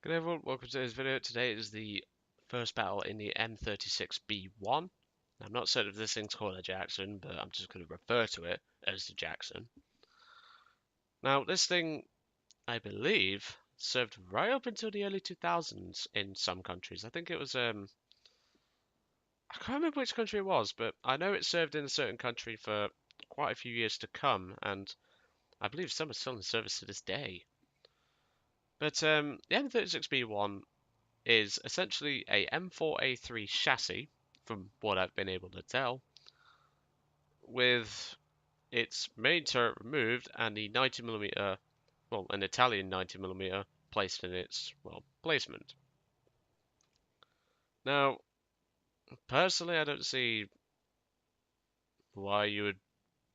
Good day everyone, welcome to today's video. Today is the first battle in the M36B1. I'm not certain if this thing's called a Jackson, but I'm just going to refer to it as the Jackson. Now, this thing, I believe, served right up until the early 2000s in some countries. I think it was, I can't remember which country it was, but I know it served in a certain country for quite a few years to come, and I believe some are still in service to this day. But the M36B1 is essentially a M4A3 chassis, from what I've been able to tell, with its main turret removed and the 90mm, well, an Italian 90mm placed in its, well, placement. Now, personally, I don't see why you would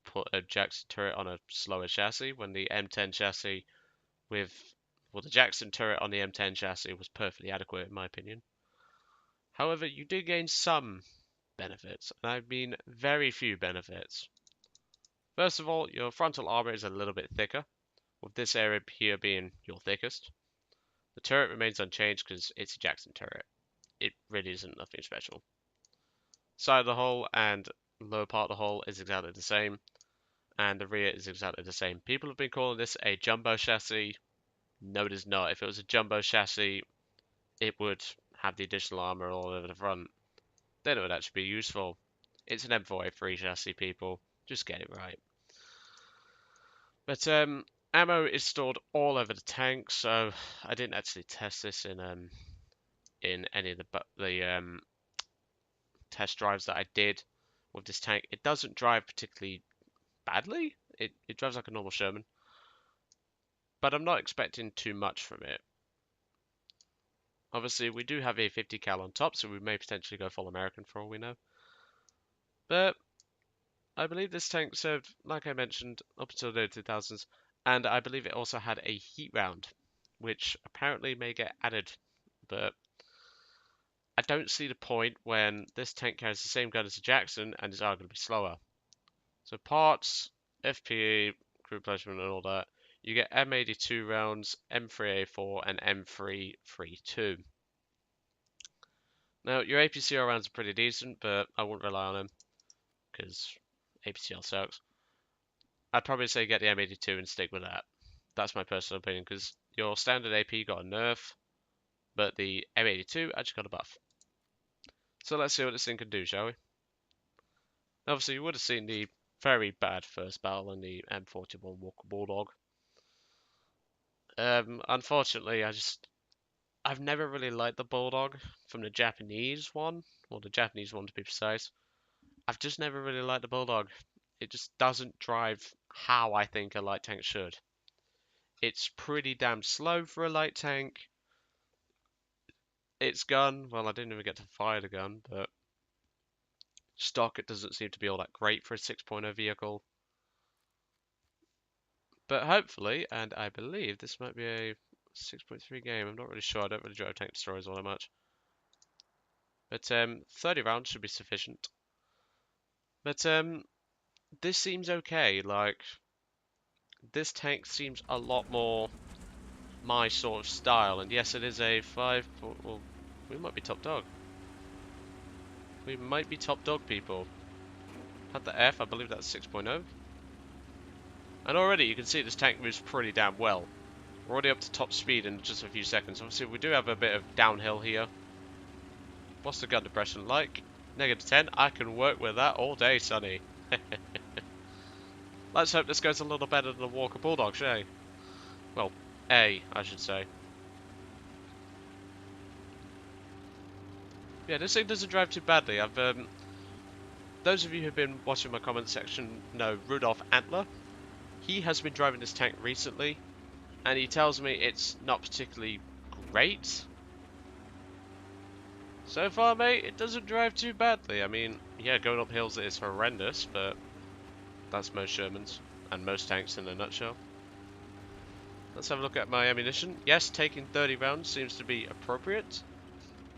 put a Jackson turret on a slower chassis when the M10 chassis with, well, the Jackson turret on the M10 chassis was perfectly adequate in my opinion. However, you do gain some benefits, and I mean very few benefits. First of all, your frontal armor is a little bit thicker, with this area here being your thickest. The turret remains unchanged because it's a Jackson turret. It really isn't nothing special. Side of the hull and lower part of the hull is exactly the same, and the rear is exactly the same. People have been calling this a jumbo chassis. No, it is not. If it was a jumbo chassis, it would have the additional armor all over the front. Then it would actually be useful. It's an M4A3 chassis, people. Just get it right. But ammo is stored all over the tank, so I didn't actually test this in any of the test drives that I did with this tank. It doesn't drive particularly badly. It drives like a normal Sherman, but I'm not expecting too much from it. Obviously, we do have a 50 cal on top, so we may potentially go full American for all we know. But I believe this tank served, like I mentioned, up until the 2000s, and I believe it also had a heat round, which apparently may get added, but I don't see the point when this tank carries the same gun as the Jackson and is arguably slower. So parts, FPE, crew placement and all that, you get M82 rounds, M3A4 and M332. Now your APCR rounds are pretty decent, but I wouldn't rely on them because APCR sucks. I'd probably say get the M82 and stick with that. That's my personal opinion because your standard AP got a nerf, but the M82 actually got a buff. So let's see what this thing can do, shall we? Obviously, you would have seen the very bad first battle in the M41 Walker Bulldog. Unfortunately, I've never really liked the Bulldog from the Japanese one, or the Japanese one to be precise. I've just never really liked the Bulldog. It just doesn't drive how I think a light tank should. It's pretty damn slow for a light tank. Its gun, well, I didn't even get to fire the gun, but stock, it doesn't seem to be all that great for a 6.0 vehicle. But hopefully, and I believe this might be a 6.3 game, I'm not really sure, I don't really drive tank destroyers all that much. But 30 rounds should be sufficient. But this seems okay, like, this tank seems a lot more my sort of style, and yes, it is a 5, well, we might be top dog. We might be top dog, people. Had the F, I believe that's 6.0. And already you can see this tank moves pretty damn well. We're already up to top speed in just a few seconds. Obviously, we do have a bit of downhill here. What's the gun depression like? -10. I can work with that all day, Sonny. Let's hope this goes a little better than the Walker Bulldog, shall we? Well, I should say. Yeah, this thing doesn't drive too badly. Those of you who've been watching my comment section know Rudolph Antler. He has been driving this tank recently, and he tells me it's not particularly great. So far, mate, it doesn't drive too badly. I mean, yeah, going up hills is horrendous, but that's most Shermans and most tanks in a nutshell. Let's have a look at my ammunition. Yes, taking 30 rounds seems to be appropriate.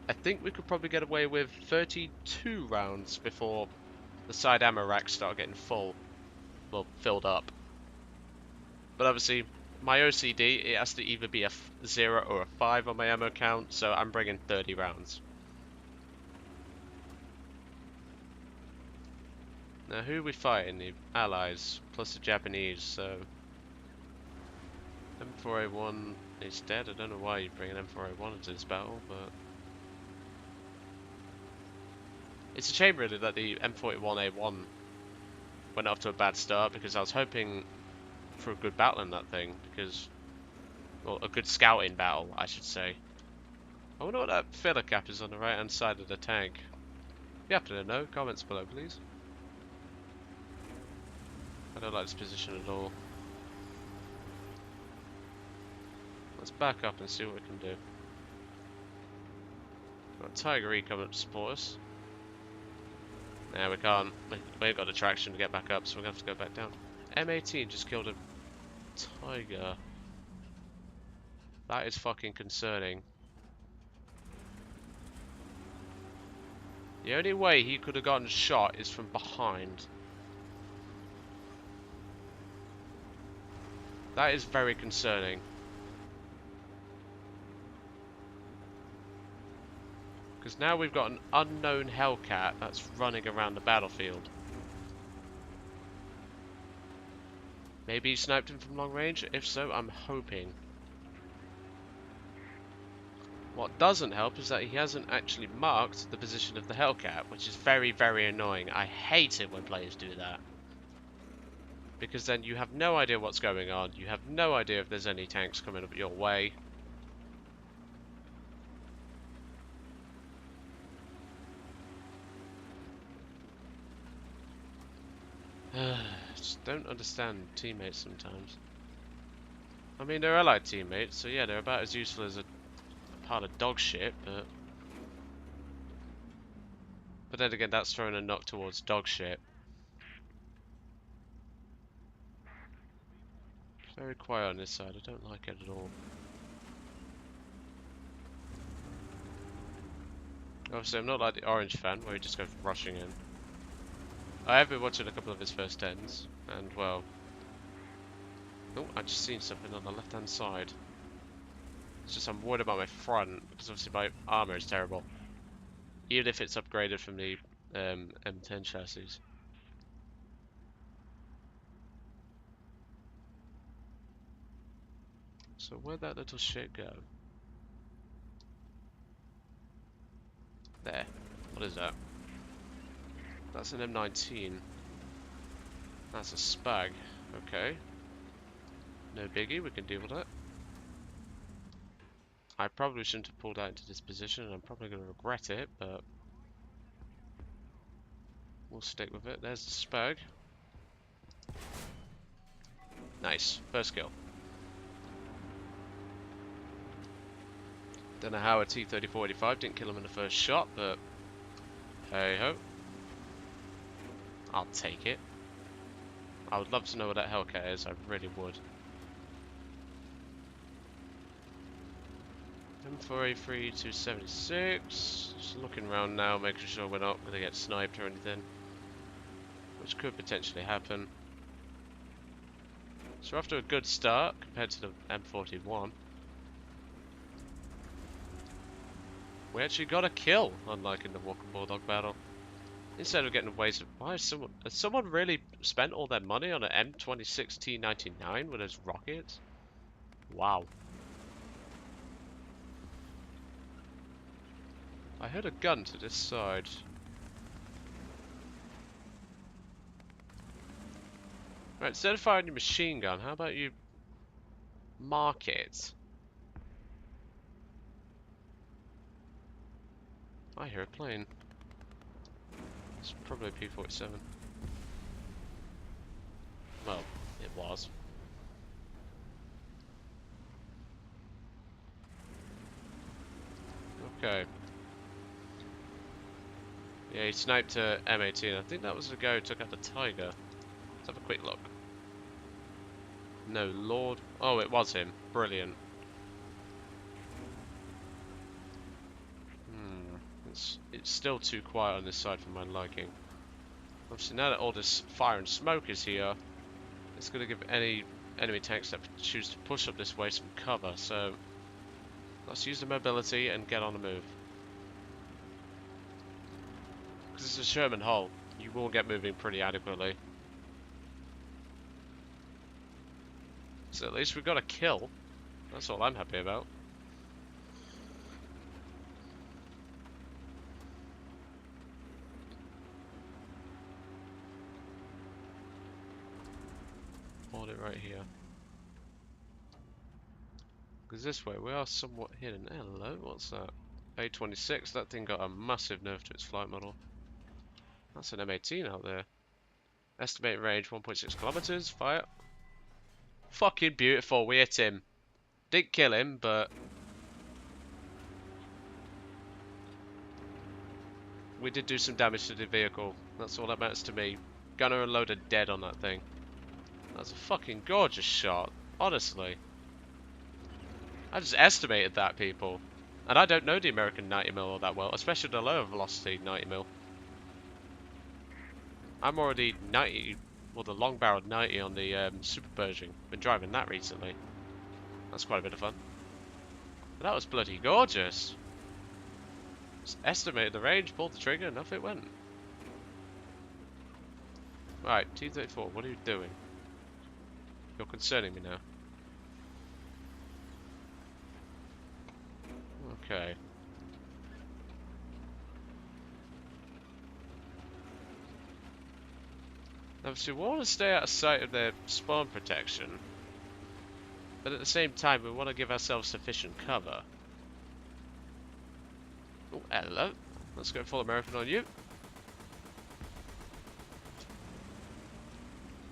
I think we could probably get away with 32 rounds before the side ammo racks start getting full, well, filled up. But obviously, my OCD, it has to either be a 0 or a 5 on my ammo count, so I'm bringing 30 rounds. Now, who are we fighting? The Allies, plus the Japanese, so... M4A1 is dead. I don't know why you're bringing M4A1 into this battle, but... It's a shame, really, that the M41A1 went off to a bad start, because I was hoping for a good battle in that thing, because... Well, a good scouting battle, I should say. I wonder what that filler cap is on the right-hand side of the tank. If you happen to know, comments below, please. I don't like this position at all. Let's back up and see what we can do. Got Tiger E coming up to support us. Nah, we can't. We ain't got the traction to get back up, so we're gonna have to go back down. M18 just killed a Tiger. That is fucking concerning. The only way he could have gotten shot is from behind. That is very concerning. Because now we've got an unknown Hellcat that's running around the battlefield. Maybe he sniped him from long range? If so, I'm hoping. What doesn't help is that he hasn't actually marked the position of the Hellcat, which is very, very annoying. I hate it when players do that. Because then you have no idea what's going on, you have no idea if there's any tanks coming up your way. Just don't understand teammates sometimes. I mean, they're allied teammates, so yeah, they're about as useful as a pile of dog shit, but... But then again, that's throwing a knock towards dog shit. Very quiet on this side, I don't like it at all. Obviously, I'm not like the Orange fan, where he just goes rushing in. I have been watching a couple of his first tens, and well... Oh, I just seen something on the left-hand side. It's just I'm worried about my front, because obviously my armor is terrible. Even if it's upgraded from the M10 chassis. So where'd that little shit go? There. What is that? That's an M19. That's a Spag. Okay. No biggie, we can deal with that. I probably shouldn't have pulled out into this position, and I'm probably going to regret it, but... We'll stick with it. There's the Spag. Nice. First kill. Don't know how a T-34-85 didn't kill him in the first shot, but... Hey ho. I'll take it. I would love to know what that Hellcat is, I really would. M4A3 276. Just looking around now, making sure we're not going to get sniped or anything. Which could potentially happen. So we're off to a good start compared to the M41. We actually got a kill, unlike in the Walker Bulldog battle. Instead of getting wasted, why is has someone really spent all their money on an M26 T99 with those rockets? Wow. I heard a gun to this side. Right, instead of firing your machine gun, how about you mark it? I hear a plane. It's probably a P-47. Well, it was. Okay. Yeah, he sniped a M18. I think that was the guy who took out the Tiger. Let's have a quick look. No, Lord. Oh, it was him. Brilliant. It's still too quiet on this side for my liking. Obviously, now that all this fire and smoke is here, it's going to give any enemy tanks that choose to push up this way some cover. So let's use the mobility and get on the move. Because it's a Sherman hull, you will get moving pretty adequately. So at least we've got a kill. That's all I'm happy about. Hold it right here. Because this way we are somewhat hidden. Hello, what's that? A26, that thing got a massive nerf to its flight model. That's an M18 out there. Estimated range 1.6 kilometers. Fire. Fucking beautiful, we hit him. Didn't kill him, but we did do some damage to the vehicle. That's all that matters to me. Gunner and loader dead on that thing. That's a fucking gorgeous shot, honestly. I just estimated that, people. And I don't know the American 90mm all that well, especially the lower velocity 90mm. I'm already 90, well, the long barreled 90 on the Super Pershing. Been driving that recently. That's quite a bit of fun. But that was bloody gorgeous. Just estimated the range, pulled the trigger, and off it went. Right, T-34, what are you doing? You're concerning me now. Okay. Obviously, we want to stay out of sight of their spawn protection, but at the same time, we want to give ourselves sufficient cover. Oh, hello. Let's go full American on you.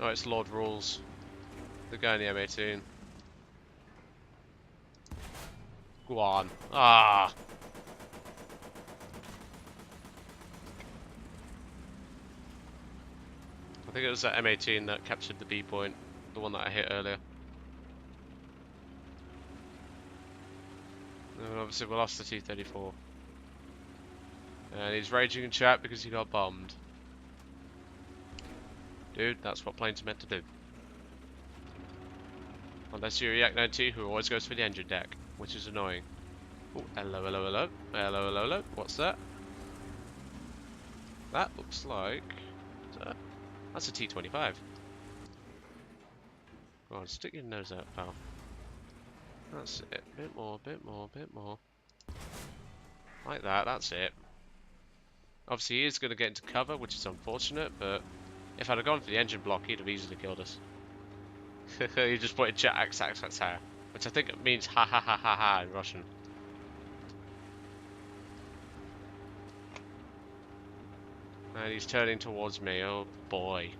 Oh, it's Lord Rules. The guy in the M18. Go on. Ah! I think it was that M18 that captured the B point, the one that I hit earlier. And obviously we lost the T-34. And he's raging in chat because he got bombed. Dude, that's what planes are meant to do. Unless you're a Yak-90 who always goes for the engine deck, which is annoying. Oh, hello, hello, hello. Hello, hello, hello. What's that? That looks like... That's a T-25. Go on, stick your nose out, pal. That's it. Bit more, bit more, bit more. Like that, that's it. Obviously he is going to get into cover, which is unfortunate, but if I'd have gone for the engine block, he'd have easily killed us. He just put in chat XXXR, which I think it means ha ha ha ha ha in Russian. And he's turning towards me, oh boy.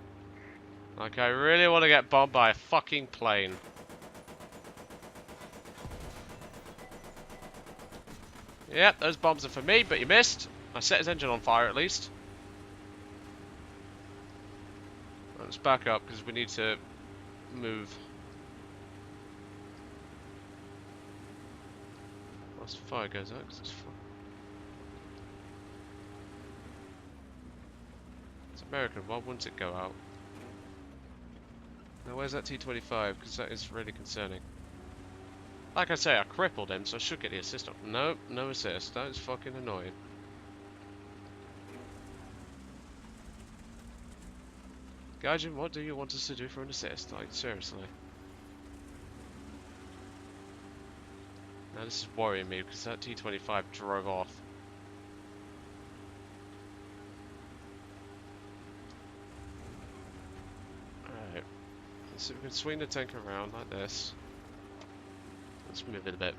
Like, I really want to get bombed by a fucking plane. Yep, those bombs are for me, but you missed. I set his engine on fire at least. Let's back up because we need to move. Once the fire goes out, because it's fun. It's American, why wouldn't it go out? Now where's that T-25? Because that is really concerning. Like I say, I crippled him, so I should get the assist on. No, no assist. That is fucking annoying. Gaijin, what do you want us to do for an assist? Like, seriously. Now this is worrying me, because that T-25 drove off. Alright. Let's see if we can swing the tank around like this. Let's move it a bit.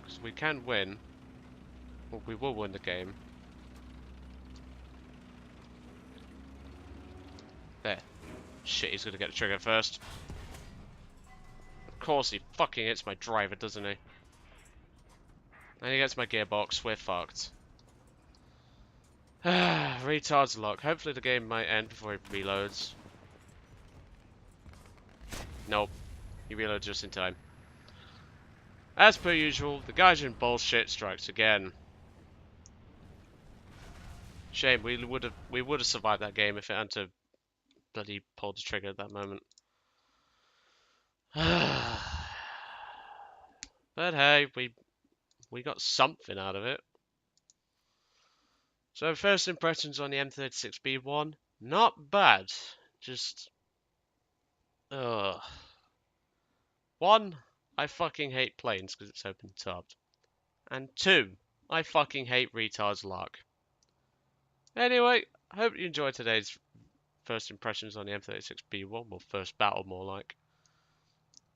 Because we can win. Well, we will win the game. There. Shit, he's gonna get the trigger first. Of course he fucking hits my driver, doesn't he? And he gets my gearbox, we're fucked. Retards luck. Hopefully the game might end before it reloads. Nope. He reloads just in time. As per usual, the Gaijin bullshit strikes again. Shame, we would have survived that game if it hadn't to bloody pulled the trigger at that moment. But hey, we got something out of it. So first impressions on the M36B1, not bad. Just, ugh. One, I fucking hate planes because it's open topped. And two, I fucking hate retards luck. Anyway, I hope you enjoyed today's first impressions on the M36B1, well, first battle more like.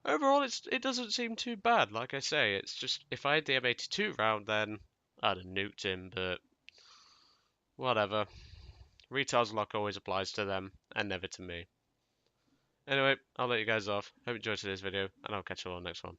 Overall, it doesn't seem too bad, like I say. It's just, if I had the M82 round, then I'd have nuked him, but whatever. Retards luck always applies to them, and never to me. Anyway, I'll let you guys off. Hope you enjoyed today's video, and I'll catch you all on the next one.